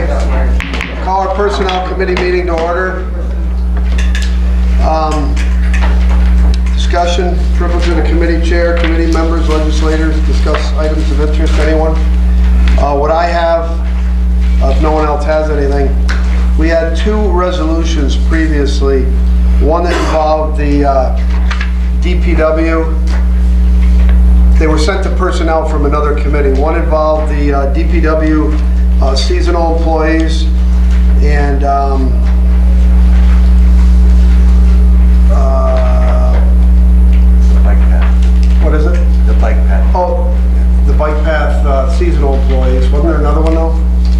Call our Personnel Committee meeting to order. Discussion, privilege of the committee chair, committee members, legislators, discuss items of interest. Anyone? What I have, if no one else has anything, we had two resolutions previously. One that involved the DPW. They were sent to personnel from another committee. One involved the DPW seasonal employees and the bike path. what is it? The bike path. Oh, the bike path seasonal employees. Wasn't there another one though?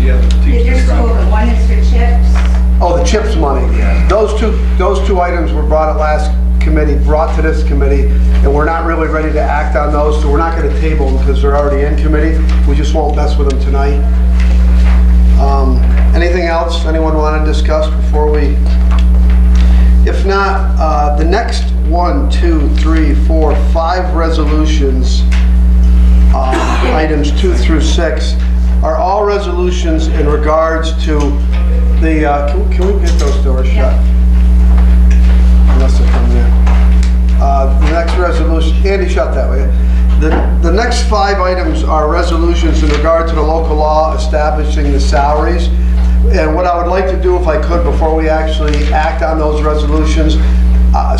Yeah, There's two of them. One is for chips. Oh, the CHIPS money. Yeah. Those two items were brought at last committee, brought to this committee, and we're not really ready to act on those, so we're not going to table them because they're already in committee. We just won't mess with them tonight. Anything else anyone want to discuss before we? If not, the next 1, 2, 3, 4, 5 resolutions, items 2 through 6, are all resolutions in regards to the, can we get those doors shut? Unless they're coming in. The next resolution, Andy, shut that way. The next 5 items are resolutions in regard to the local law establishing the salaries. And what I would like to do, if I could, before we actually act on those resolutions,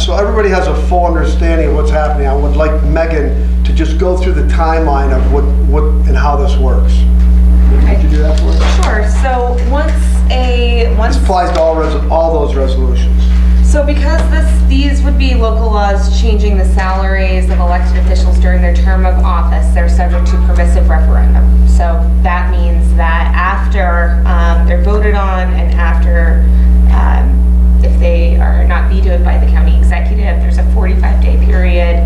so everybody has a full understanding of what's happening, I would like Megan to just go through the timeline of what and how this works. Could you do that for us? Sure. So This applies to all those resolutions. So because these would be local laws changing the salaries of elected officials during their term of office, they're subject to permissive referendum. So that means that after they're voted on and after, if they are not vetoed by the county executive, there's a 45-day period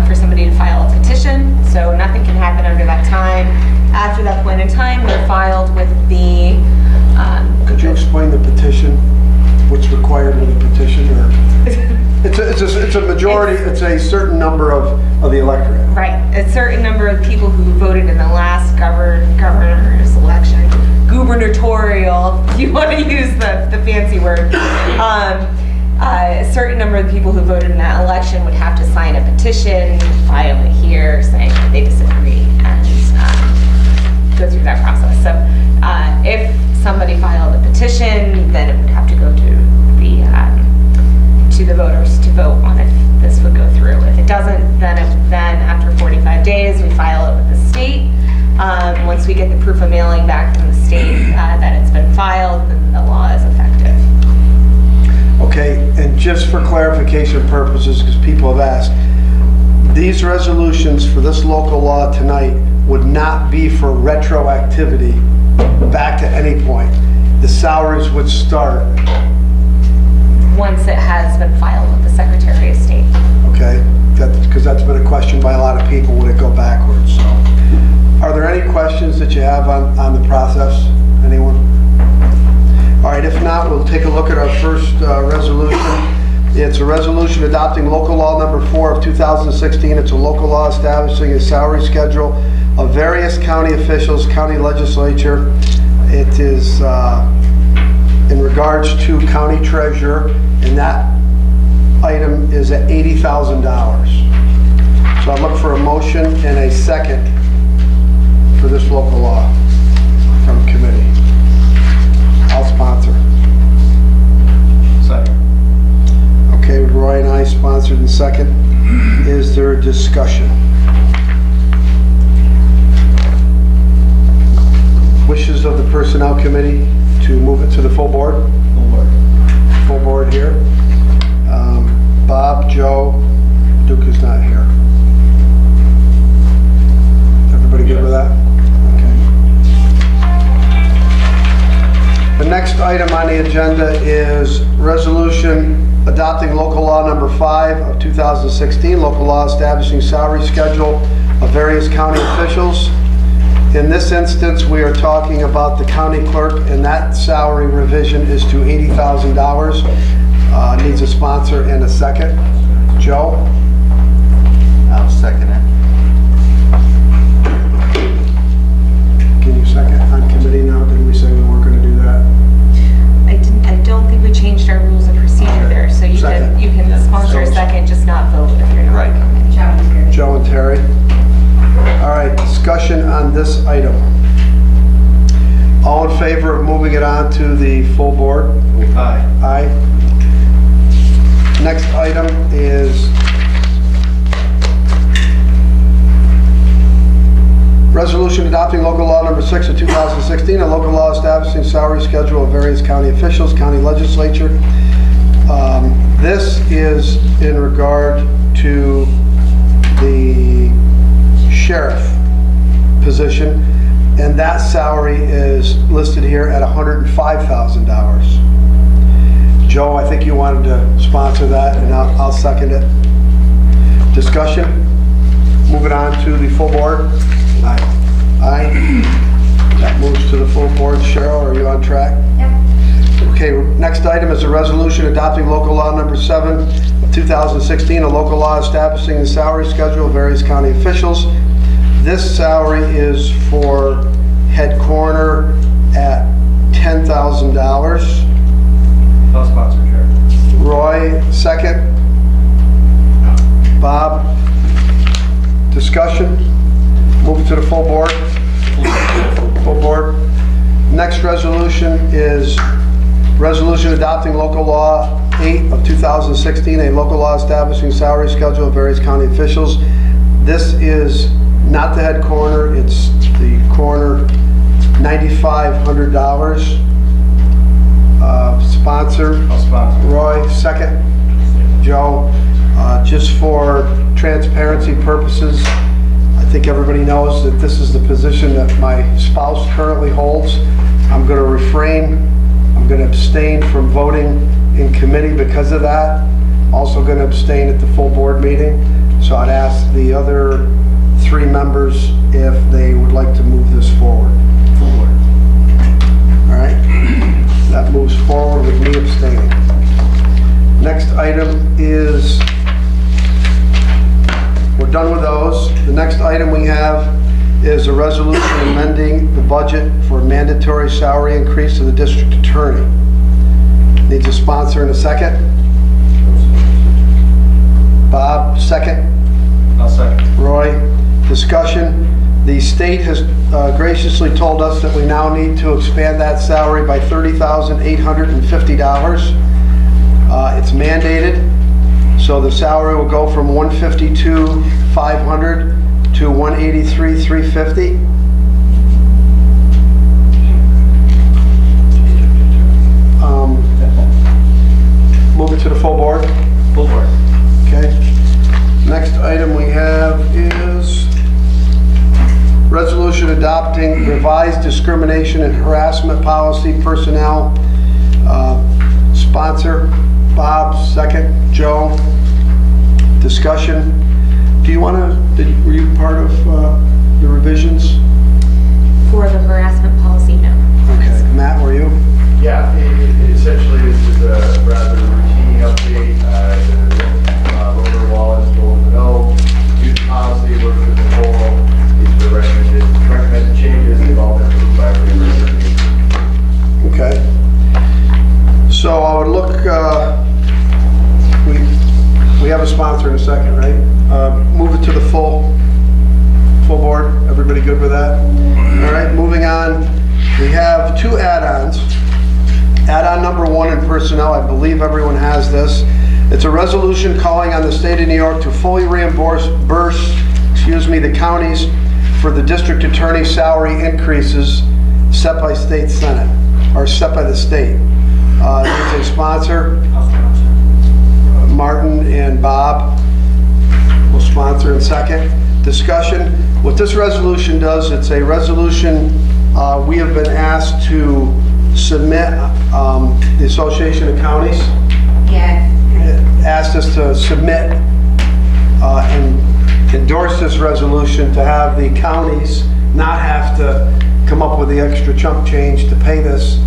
for somebody to file a petition. So nothing can happen under that time. After that point in time, they're filed with the... Could you explain the petition? What's required with a petition, or it's a majority, it's a certain number of the electorate. Right, a certain number of people who voted in the last governor's election, gubernatorial, if you want to use the fancy word. A certain number of people who voted in that election would have to sign a petition, file it here, saying that they disagree, and go through that process. So if somebody filed a petition, then it would have to go to the voters to vote on if this would go through. If it doesn't, then after 45 days, we file it with the state. Once we get the proof of mailing back from the state that it's been filed, then the law is effective. Okay, and just for clarification purposes, because people have asked, these resolutions for this local law tonight would not be for retroactivity back to any point. The salaries would start Once it has been filed with the Secretary of State. okay, because that's been a question by a lot of people, would it go backwards? So, are there any questions that you have on the process? Anyone? All right, if not, we'll take a look at our first resolution. It's a resolution adopting local law number 4 of 2016. It's a local law establishing a salary schedule of various county officials, county legislature. It is in regards to county treasurer, and that item is at $80,000. So I look for a motion and a second for this local law from committee. I'll sponsor. Second. Okay, Roy and I sponsored and second. Is there a discussion? Wishes of the Personnel Committee to move it to the full board? Full board here. Bob, Joe, Duke is not here. Everybody good with that? Okay. The next item on the agenda is resolution adopting local law number 5 of 2016, local law establishing salary schedule of various county officials. In this instance, we are talking about the county clerk, and that salary revision is to $80,000. Needs a sponsor and a second. Joe? I'll second it. Can you second on committee now? Didn't we say we weren't going in favor of moving it on to the full board? Aye. Aye. Next item is resolution adopting local law number 6 of 2016, a local law establishing salary schedule of various county officials, county legislature. This is in regard to the sheriff position, and that salary is listed here at $105,000. Joe, I think you wanted to sponsor that, and I'll second it. Discussion? Moving on to the full board? Aye. Aye. That moves to the full board. Cheryl, are you on track? Yep. Okay, next item is a resolution adopting local law number 7 of 2016, a local law establishing the salary schedule of various county officials. This salary is for head coroner at $10,000. No sponsor, Chair. Roy, second. Bob, discussion? Move to the full board. Full board. Next resolution is resolution adopting local law 8 of 2016, a local law establishing salary schedule of various county officials. This is not the head coroner, it's the coroner, $9,500. Sponsor? I'll sponsor. Roy, second. Joe, just for transparency purposes, I think everybody knows that this is the position that my spouse currently holds. I'm going to refrain. I'm going to abstain from voting in committee because of that. Also going to abstain at the full board meeting. So I'd ask the other 3 members if they would like to move this forward. Full board. All right. That moves forward with me abstaining. Next item is, we're done with those. The next item we have is a resolution amending the budget for mandatory salary increase to the district attorney. Needs a sponsor in a second. Bob, second. I'll second. Roy, discussion. The state has graciously told us that we now need to expand that salary by $30,850. It's mandated, so the salary will go from $152,500 to $183,350. Move it to the full board. Full board. Okay. Next item we have is resolution adopting revised discrimination and harassment policy personnel. Sponsor, Bob, second. Joe, discussion. Do you want to, were you part of the revisions? For the harassment policy, no. Okay. Matt, were you? Yeah, essentially this is a rather routine update. Rover Wallace told to know, use policy, work with Nicole. These are the recommended changes. They've all been approved by everybody. Okay. So I would look, we have a sponsor in a second, right? Move it to the full board. Everybody good with that? All right, moving on. We have 2 add-ons. Add-on number 1 in personnel, I believe everyone has this. It's a resolution calling on the state of New York to fully reimburse the counties for the district attorney salary increases set by state senate, or set by the state. It's a sponsor. I'll sponsor. Martin and Bob will sponsor in second. Discussion. What this resolution does, it's a resolution we have been asked to submit, the Association of Counties Yeah. asked us to submit and endorse this resolution to have the counties not have to come up with the extra chump change to pay this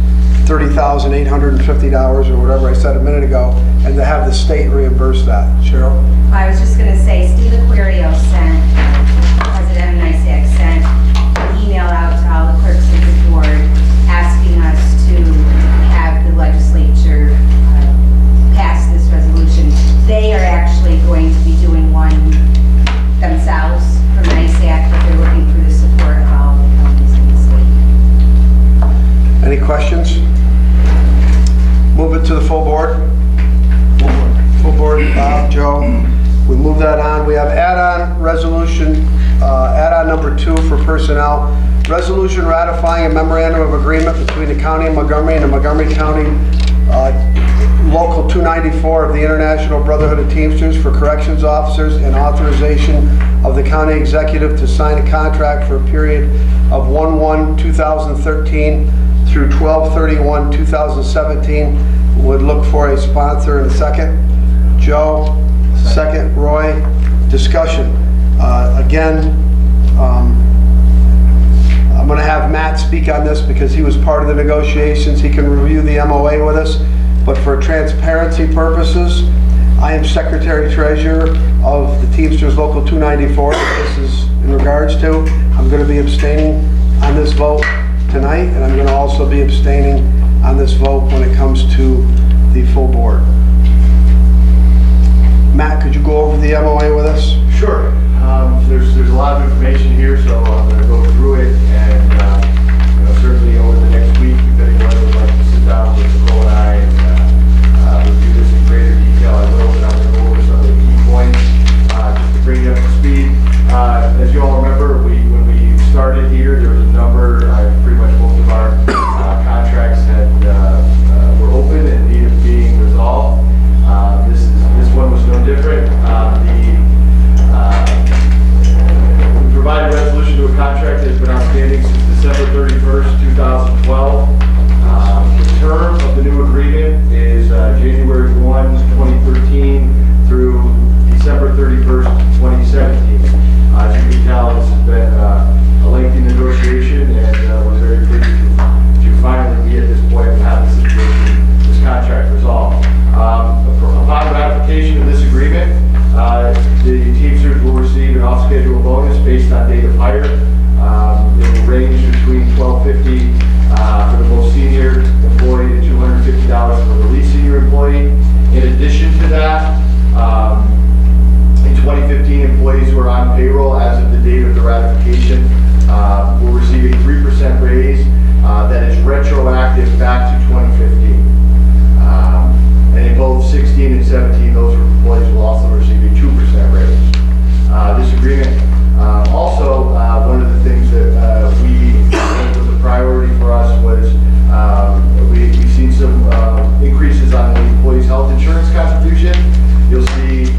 $30,850 or whatever I said a minute ago, and to have the state reimburse that. Cheryl? I was just gonna say, Steve Aquario sent, President NICEAC sent an email out to all the clerks of the board asking us to have the legislature pass this resolution. They are actually going to be doing one themselves from NICEAC, but they're looking for the support of all the counties in the state. Resolution ratifying a memorandum of agreement between the County of Montgomery and the Montgomery County Local 294 of the International Brotherhood of Teamsters for corrections officers and authorization of the county executive to sign a contract for a period of 1/1/2013 through 12/31/2017. Would look for a sponsor in a second. Joe, second. Roy, discussion. Again, I'm going to have Matt speak on this because he was part of the negotiations. He can review the MOA with us, but for transparency purposes, I am Secretary Treasurer of the Teamsters Local 294 that this is in regards to. I'm going to be abstaining on this vote tonight, and I'm going to also be abstaining on this vote when it comes to the full board. Matt, could you go over the MOA with us? Sure. There's a lot of information here, so I'm going to go through it, and certainly over the next week, if anyone would like to sit down with Nicole and I and review this in greater detail, I will, but I'm going to go over some of the key points just to bring you up to speed. As you all remember, when we started here, there was a number, pretty much most of our contracts were open and needed being resolved. This one was no different. We provided resolution to a contract that has been outstanding since December 31st, 2012. The term of the new agreement is January 1, 2013 through December 31st, 2017. As you can tell, this has been a lengthy negotiation, and we're very pleased to finally be at this point and have this contract resolved. Upon ratification of this agreement, the Teamsters will receive an off-schedule bonus based on date of hire. It will range between $12.50 for the most senior employee to $250 for the least senior employee. In addition to that, in 2015, employees who are on payroll as of the date of the ratification will receive a 3% raise that is retroactive back to 2015. And in both 16 and 17, those employees will also receive a 2% raise. This agreement also, one of the things that we was a priority for us was we've seen some increases on the employees' health insurance contribution. You'll see if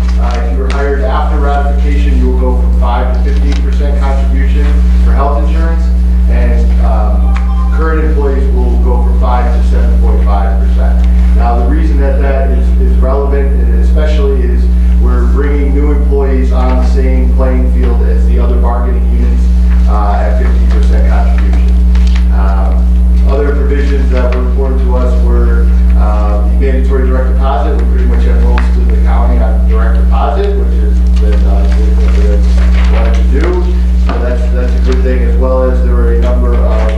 you were hired after ratification, you will go from 5 to 15% contribution for health insurance, and current employees will go from 5 to 7.5%. Now, the reason that is relevant, especially, is we're bringing new employees on the same playing field as the other bargaining units at 50% contribution. Other provisions that were important to us were the mandatory direct deposit. We pretty much have most of the county on direct deposit, which has been what we wanted to do. So that's a good thing, as well as there were a number of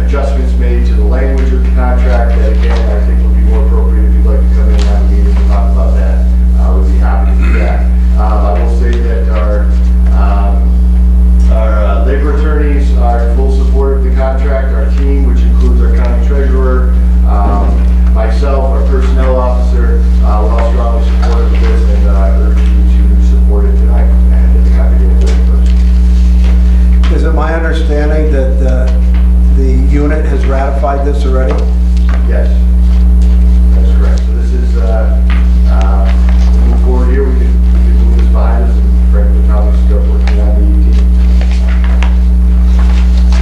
adjustments made to the language of the contract that, again, I think would be more appropriate if you'd like to come in and have a meeting and talk about that. I would be happy to do that. I will say that our labor attorneys are in full support of the contract. Our team, which includes our county treasurer, myself, our personnel officer, we're all strongly supportive of this, and I urge you to support it tonight, and I'll be happy to do it first. Is it my understanding that the unit has ratified this already? Yes, that's correct. So this is, move forward here, we can move this behind us and frankly probably start working on the ET.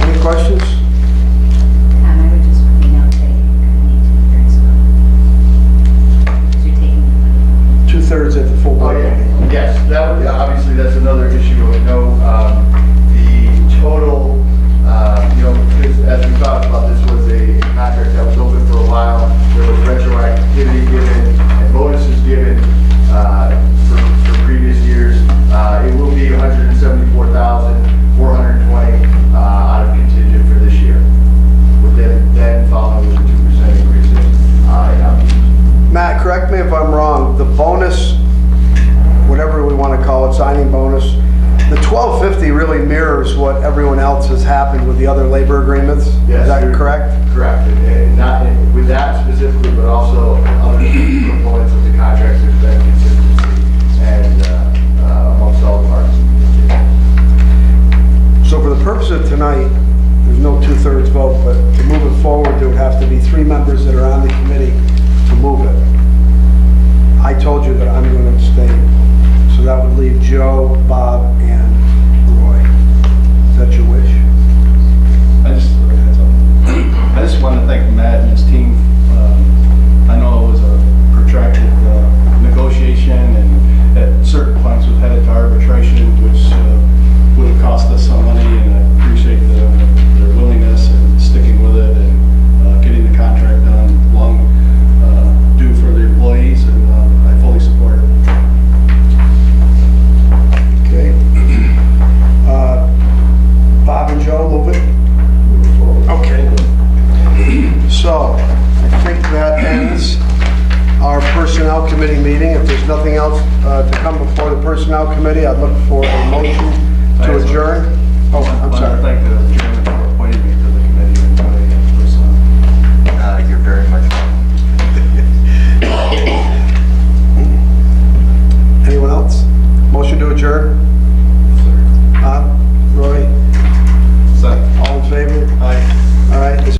Any questions? I would just, that you need 2/3 vote. Because you're taking the money. 2/3 at the full Oh, board. yeah, yes, that would, obviously, that's another issue of note. The total, because as we talked about, this was a contract that was open for a while. There was retroactivity given and bonuses given for previous years. It will be $174,420 out of contingent for this year, with then following with a 2% increase in outreach. Matt, correct me if I'm wrong, the bonus, whatever we want to call it, signing bonus, the $12.50 really mirrors what everyone else has happened with the other labor agreements? Yes, Is that correct? Correct, and not with that specifically, but also other components of the contracts. There's been consistency and amongst all the parties. So for the purpose of three members that are on the committee to move it. I told you that I'm going to abstain. So that would leave Joe, Bob, and Roy. Is that your wish? I just want to thank Matt and his team. I know it was a protracted negotiation, and at certain points we've headed to arbitration, which would have cost us some money, and I appreciate their willingness and sticking with it and getting the contract done long due for the employees, and I fully support it. Okay. Bob and Joe, move it? Okay. So, I think that ends our Personnel Committee meeting. If there's nothing else to come before the Personnel Committee, I'd look for a motion to adjourn. Oh, I'm I want to sorry. thank the